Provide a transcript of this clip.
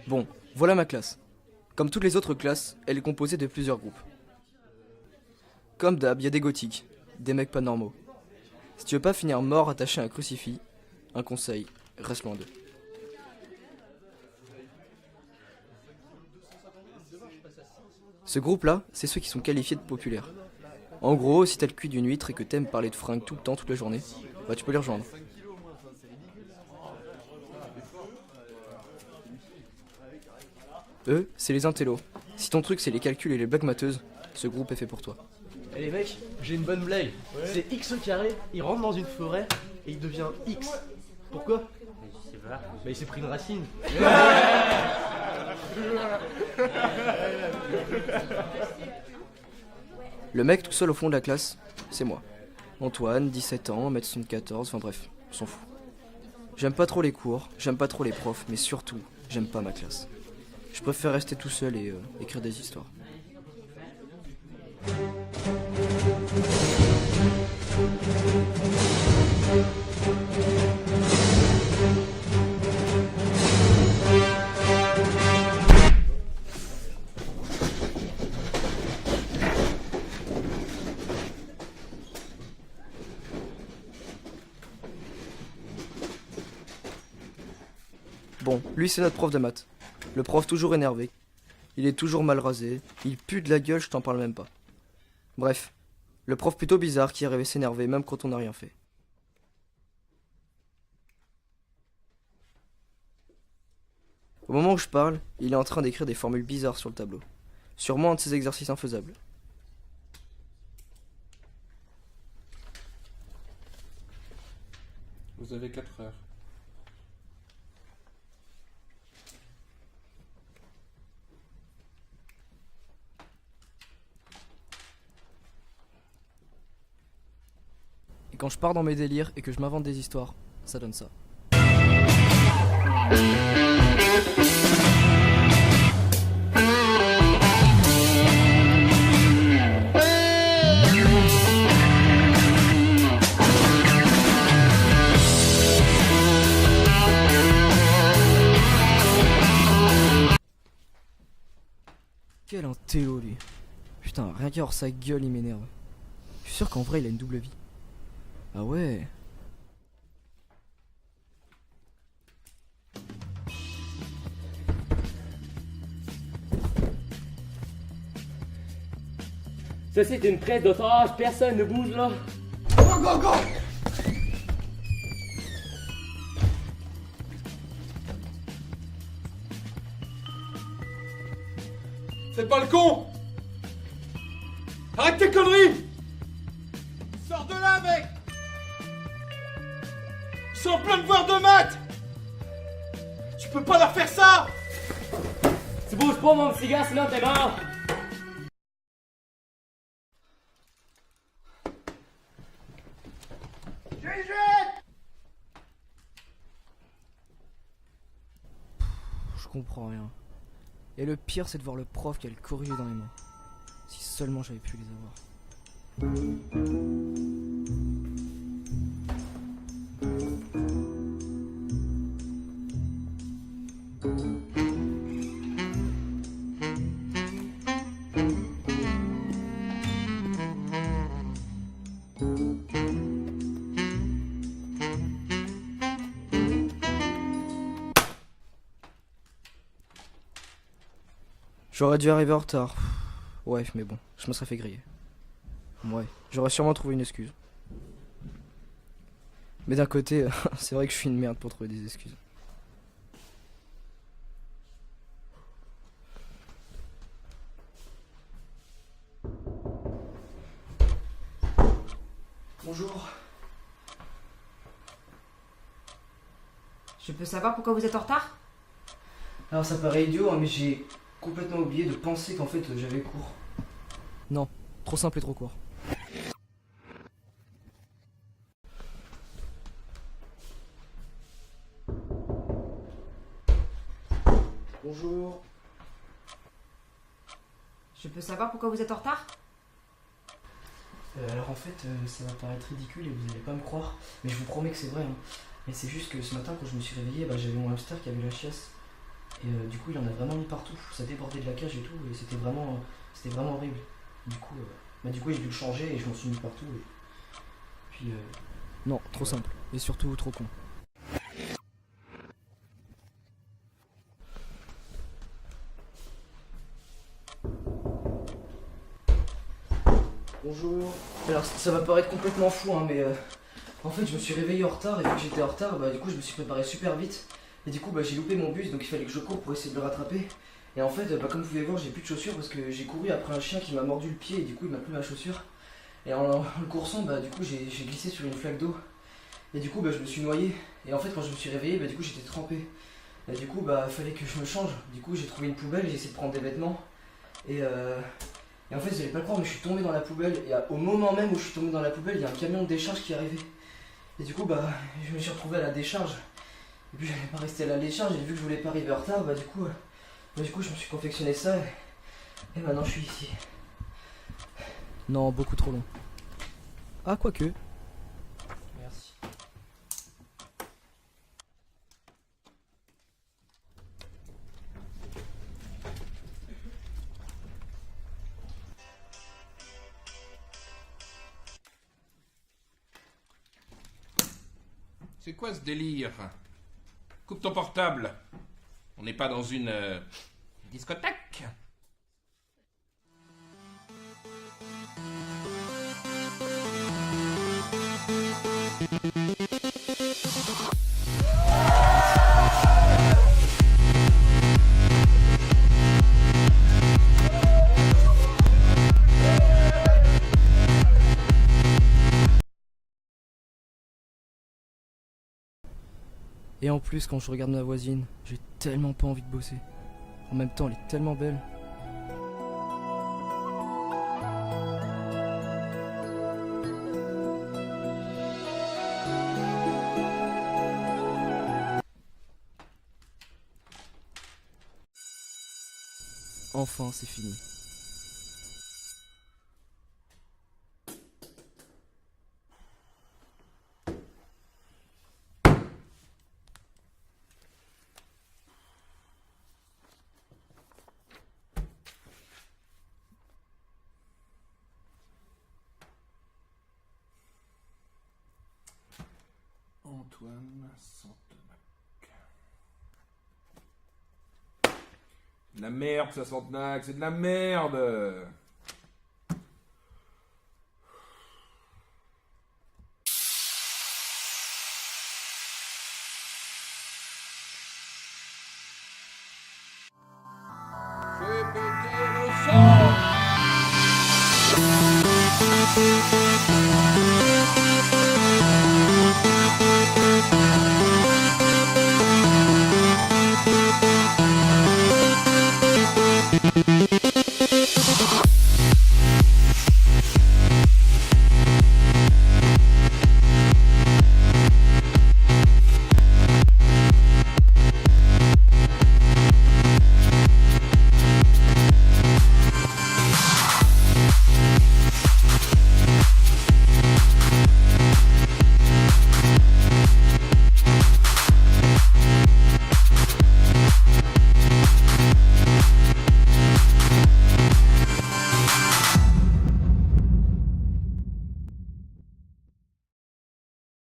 Bon, voilà ma classe. Comme toutes les autres classes, elle est composée de plusieurs groupes. Comme d'hab, y a des gothiques, des mecs pas normaux. Si tu veux pas finir mort attaché à un crucifix, un conseil, reste loin d'eux. Ce groupe-là, c'est ceux qui sont qualifiés de populaires. En gros, si t'as le cul d'une huître et que t'aimes parler de fringues tout le temps, toute la journée, bah tu peux les rejoindre. Eux, c'est les intellos. Si ton truc c'est les calculs et les blagues matheuses, ce groupe est fait pour toi. Eh les mecs, j'ai une bonne blague. C'est x au carré, il rentre dans une forêt et il devient x. Pourquoi? Je sais pas. Bah il s'est pris une racine. Le mec tout seul au fond de la classe, c'est moi. Antoine, 17 ans, 1m74, enfin bref, on s'en fout. J'aime pas trop les cours, j'aime pas trop les profs, mais surtout, j'aime pas ma classe. Je préfère rester tout seul et écrire des histoires. Bon, lui c'est notre prof de maths. Le prof toujours énervé. Il est toujours mal rasé. Il pue de la gueule, je t'en parle même pas. Bref, le prof plutôt bizarre qui arrive à s'énerver même quand on n'a rien fait. Au moment où je parle, il est en train d'écrire des formules bizarres sur le tableau. Sûrement un de ces exercices infaisables. Vous avez 4 heures. Et quand je pars dans mes délires et que je m'invente des histoires, ça donne ça. Quel intello lui. Putain, rien qu'à voir sa gueule il m'énerve. Je suis sûr qu'en vrai il a une double vie. Ah ouais. Ceci est une presse d'otage, personne ne bouge là. Go, go, go! Fais pas le con! Arrête tes conneries! Sors de là, mec! Ils sont en plein devoir de maths! Tu peux pas leur faire ça! Tu bouges pas mon petit gars, sinon t'es mort. Je comprends rien. Et le pire, c'est de voir le prof qui a le corrigé dans les mains. Si seulement j'avais pu les avoir. J'aurais dû arriver en retard. Ouais, mais bon, je me serais fait griller. Ouais, j'aurais sûrement trouvé une excuse. Mais d'un côté, c'est vrai que je suis une merde pour trouver des excuses. Bonjour. Je peux savoir pourquoi vous êtes en retard? Alors ça paraît idiot, hein, mais j'ai complètement oublié de penser qu'en fait j'avais cours. Non, trop simple et trop court. Bonjour. Je peux savoir pourquoi vous êtes en retard? Alors en fait, ça va paraître ridicule et vous allez pas me croire, mais je vous promets que c'est vrai. Hein. Mais c'est juste que ce matin, quand je me suis réveillé, j'avais mon hamster qui avait la chiasse. Et du coup, il en a vraiment mis partout. Ça débordait de la cage et tout, et c'était vraiment horrible. Du coup, j'ai dû le changer et je m'en suis mis partout. Et puis, non, trop simple. Et surtout, trop con. Bonjour. Alors, ça va paraître complètement fou, hein, mais en fait, je me suis réveillé en retard et vu que j'étais en retard, du coup, je me suis préparé super vite. Et du coup, j'ai loupé mon bus, donc il fallait que je cours pour essayer de le rattraper. Et en fait, comme vous pouvez voir, j'ai plus de chaussures parce que j'ai couru après un chien qui m'a mordu le pied et du coup, il m'a pris ma chaussure. Et en le coursant, du coup, j'ai glissé sur une flaque d'eau. Et du coup, je me suis noyé. Et en fait, quand je me suis réveillé, du coup, j'étais trempé. Et du coup, il fallait que je me change. Du coup, j'ai trouvé une poubelle, j'ai essayé de prendre des vêtements. Et en fait, vous allez pas le croire, mais je suis tombé dans la poubelle. Et au moment même où je suis tombé dans la poubelle, il y a un camion de décharge qui est arrivé. Et du coup, je me suis retrouvé à la décharge. Et puis, j'allais pas rester à la décharge. Et vu que je voulais pas arriver en retard, du coup, je me suis confectionné ça. Et maintenant, je suis ici. Non, beaucoup trop long. Ah, quoique. Merci. C'est quoi ce délire? Coupe ton portable. On n'est pas dans une discothèque. Et en plus, quand je regarde ma voisine, j'ai tellement pas envie de bosser. En même temps, elle est tellement belle. Enfin, c'est fini. Antoine Santenac. De la merde, ça, Santenac, c'est de la merde. Fais péter le son.